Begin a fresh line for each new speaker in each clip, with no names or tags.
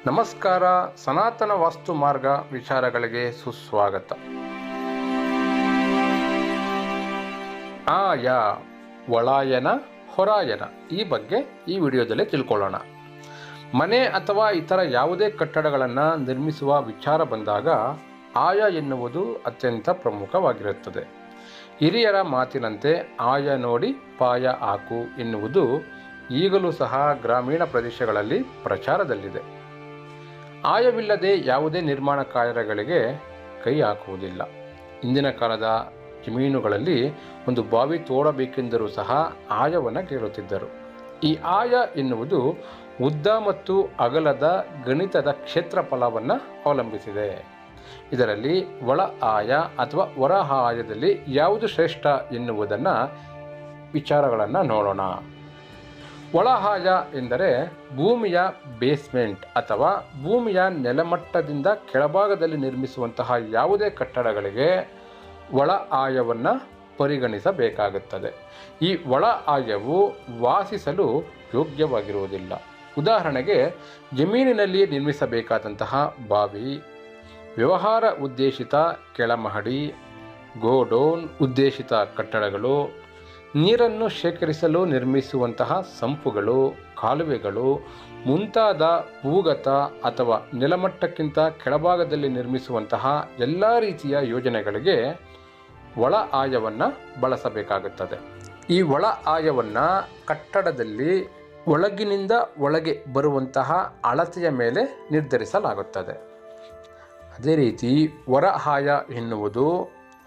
ನಮಸ್ಕಾರ. ಸನಾತನ ವಾಸ್ತು ಮಾರ್ಗ ವಿಚಾರಗಳಿಗೆ ಸುಸ್ವಾಗತ. ಆಯ, ಒಳಾಯನ, ಹೊರಾಯನ ಈ ಬಗ್ಗೆ ಈ ವಿಡಿಯೋದಲ್ಲಿ ತಿಳ್ಕೊಳ್ಳೋಣ. ಮನೆ ಅಥವಾ ಇತರ ಯಾವುದೇ ಕಟ್ಟಡಗಳನ್ನು ನಿರ್ಮಿಸುವ ವಿಚಾರ ಬಂದಾಗ ಆಯ ಎನ್ನುವುದು ಅತ್ಯಂತ ಪ್ರಮುಖವಾಗಿರುತ್ತದೆ. ಹಿರಿಯರ ಮಾತಿನಂತೆ ಆಯ ನೋಡಿ ಪಾಯ ಹಾಕು ಎನ್ನುವುದು ಈಗಲೂ ಸಹ ಗ್ರಾಮೀಣ ಪ್ರದೇಶಗಳಲ್ಲಿ ಪ್ರಚಾರದಲ್ಲಿದೆ. ಆಯವಿಲ್ಲದೆ ಯಾವುದೇ ನಿರ್ಮಾಣ ಕಾರ್ಯಗಳಿಗೆ ಕೈ ಹಾಕುವುದಿಲ್ಲ. ಇಂದಿನ ಕಾಲದ ಜಮೀನುಗಳಲ್ಲಿ ಒಂದು ಬಾವಿ ತೋಡಬೇಕೆಂದರೂ ಸಹ ಆಯವನ್ನು ಕೇಳುತ್ತಿದ್ದರು. ಈ ಆಯ ಎನ್ನುವುದು ಉದ್ದ ಮತ್ತು ಅಗಲದ ಗಣಿತದ ಕ್ಷೇತ್ರಫಲವನ್ನು ಅವಲಂಬಿಸಿದೆ. ಇದರಲ್ಲಿ ಒಳ ಆಯ ಅಥವಾ ಹೊರ ಆಯದಲ್ಲಿ ಯಾವುದು ಶ್ರೇಷ್ಠ ಎನ್ನುವುದನ್ನು ವಿಚಾರಗಳನ್ನು ನೋಡೋಣ. ಒಳ ಆಯ ಎಂದರೆ ಭೂಮಿಯ ಬೇಸ್ಮೆಂಟ್ ಅಥವಾ ಭೂಮಿಯ ನೆಲಮಟ್ಟದಿಂದ ಕೆಳಭಾಗದಲ್ಲಿ ನಿರ್ಮಿಸುವಂತಹ ಯಾವುದೇ ಕಟ್ಟಡಗಳಿಗೆ ಒಳ ಆಯವನ್ನು ಪರಿಗಣಿಸಬೇಕಾಗುತ್ತದೆ. ಈ ಒಳ ಆಯವು ವಾಸಿಸಲು ಯೋಗ್ಯವಾಗಿರುವುದಿಲ್ಲ. ಉದಾಹರಣೆಗೆ, ಜಮೀನಿನಲ್ಲಿ ನಿರ್ಮಿಸಬೇಕಾದಂತಹ ಬಾವಿ, ವ್ಯವಹಾರ ಉದ್ದೇಶಿತ ಕೆಳಮಹಡಿ, ಗೋಡೌನ್ ಉದ್ದೇಶಿತ ಕಟ್ಟಡಗಳು, ನೀರನ್ನು ಶೇಖರಿಸಲು ನಿರ್ಮಿಸುವಂತಹ ಸಂಪುಗಳು, ಕಾಲುವೆಗಳು ಮುಂತಾದ ಭೂಗತ ಅಥವಾ ನೆಲಮಟ್ಟಕ್ಕಿಂತ ಕೆಳಭಾಗದಲ್ಲಿ ನಿರ್ಮಿಸುವಂತಹ ಎಲ್ಲ ರೀತಿಯ ಯೋಜನೆಗಳಿಗೆ ಒಳ ಆಯವನ್ನು ಬಳಸಬೇಕಾಗುತ್ತದೆ. ಈ ಒಳ ಆಯವನ್ನು ಕಟ್ಟಡದಲ್ಲಿ ಒಳಗಿನಿಂದ ಒಳಗೆ ಬರುವಂತಹ ಅಳತೆಯ ಮೇಲೆ ನಿರ್ಧರಿಸಲಾಗುತ್ತದೆ. ಅದೇ ರೀತಿ ಹೊರ ಆಯ ಎನ್ನುವುದು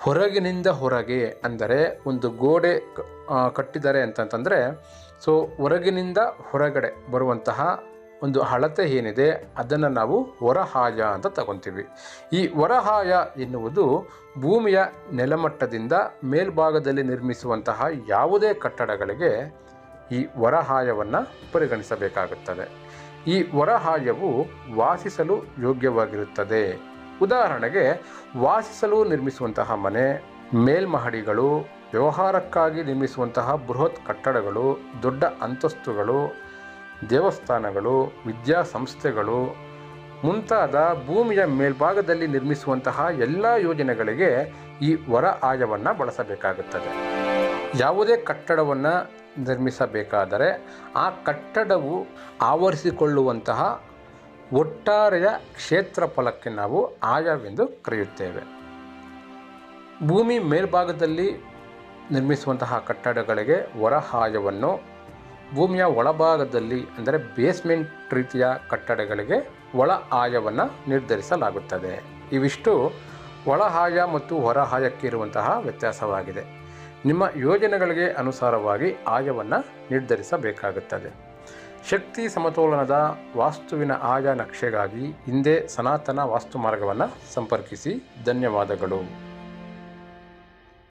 ಹೊರಗಿನಿಂದ ಹೊರಗೆ, ಅಂದರೆ ಒಂದು ಗೋಡೆ ಕಟ್ಟಿದ್ದಾರೆ ಅಂತಂತಂದರೆ ಹೊರಗಿನಿಂದ ಹೊರಗಡೆ ಬರುವಂತಹ ಒಂದು ಅಳತೆ ಏನಿದೆ ಅದನ್ನು ನಾವು ಹೊರ ಆಯ ಅಂತ ತಗೊತೀವಿ. ಈ ಹೊರ ಆಯ ಎನ್ನುವುದು ಭೂಮಿಯ ನೆಲಮಟ್ಟದಿಂದ ಮೇಲ್ಭಾಗದಲ್ಲಿ ನಿರ್ಮಿಸುವಂತಹ ಯಾವುದೇ ಕಟ್ಟಡಗಳಿಗೆ ಈ ಹೊರ ಆಯವನ್ನು ಪರಿಗಣಿಸಬೇಕಾಗುತ್ತದೆ. ಈ ಹೊರ ಆಯವು ವಾಸಿಸಲು ಯೋಗ್ಯವಾಗಿರುತ್ತದೆ. ಉದಾಹರಣೆಗೆ, ವಾಸಿಸಲು ನಿರ್ಮಿಸುವಂತಹ ಮನೆ, ಮೇಲ್ಮಹಡಿಗಳು, ವ್ಯವಹಾರಕ್ಕಾಗಿ ನಿರ್ಮಿಸುವಂತಹ ಬೃಹತ್ ಕಟ್ಟಡಗಳು, ದೊಡ್ಡ ಅಂತಸ್ತುಗಳು, ದೇವಸ್ಥಾನಗಳು, ವಿದ್ಯಾಸಂಸ್ಥೆಗಳು ಮುಂತಾದ ಭೂಮಿಯ ಮೇಲ್ಭಾಗದಲ್ಲಿ ನಿರ್ಮಿಸುವಂತಹ ಎಲ್ಲ ಯೋಜನೆಗಳಿಗೆ ಈ ಹೊರ ಆಯವನ್ನು ಬಳಸಬೇಕಾಗುತ್ತದೆ. ಯಾವುದೇ ಕಟ್ಟಡವನ್ನು ನಿರ್ಮಿಸಬೇಕಾದರೆ ಆ ಕಟ್ಟಡವು ಆವರಿಸಿಕೊಳ್ಳುವಂತಹ ಒಟ್ಟಾರೆಯ ಕ್ಷೇತ್ರಫಲಕ್ಕೆ ನಾವು ಆಯವೆಂದು ಕರೆಯುತ್ತೇವೆ. ಭೂಮಿ ಮೇಲ್ಭಾಗದಲ್ಲಿ ನಿರ್ಮಿಸುವಂತಹ ಕಟ್ಟಡಗಳಿಗೆ ಹೊರ ಆಯವನ್ನು, ಭೂಮಿಯ ಒಳಭಾಗದಲ್ಲಿ ಅಂದರೆ ಬೇಸ್ಮೆಂಟ್ ರೀತಿಯ ಕಟ್ಟಡಗಳಿಗೆ ಒಳ ಆಯವನ್ನು ನಿರ್ಧರಿಸಲಾಗುತ್ತದೆ. ಇವಿಷ್ಟು ಒಳ ಆಯ ಮತ್ತು ಹೊರ ಆಯಕ್ಕೆ ಇರುವಂತಹ ವ್ಯತ್ಯಾಸವಾಗಿದೆ. ನಿಮ್ಮ ಯೋಜನೆಗಳಿಗೆ ಅನುಸಾರವಾಗಿ ಆಯವನ್ನು ನಿರ್ಧರಿಸಬೇಕಾಗುತ್ತದೆ. ಶಕ್ತಿ ಸಮತೋಲನದ ವಾಸ್ತುವಿನ ಆಯಾ ನಕ್ಷೆಗಾಗಿ ಹಿಂದೆ ಸನಾತನ ವಾಸ್ತು ಮಾರ್ಗವನ್ನು ಸಂಪರ್ಕಿಸಿ. ಧನ್ಯವಾದಗಳು.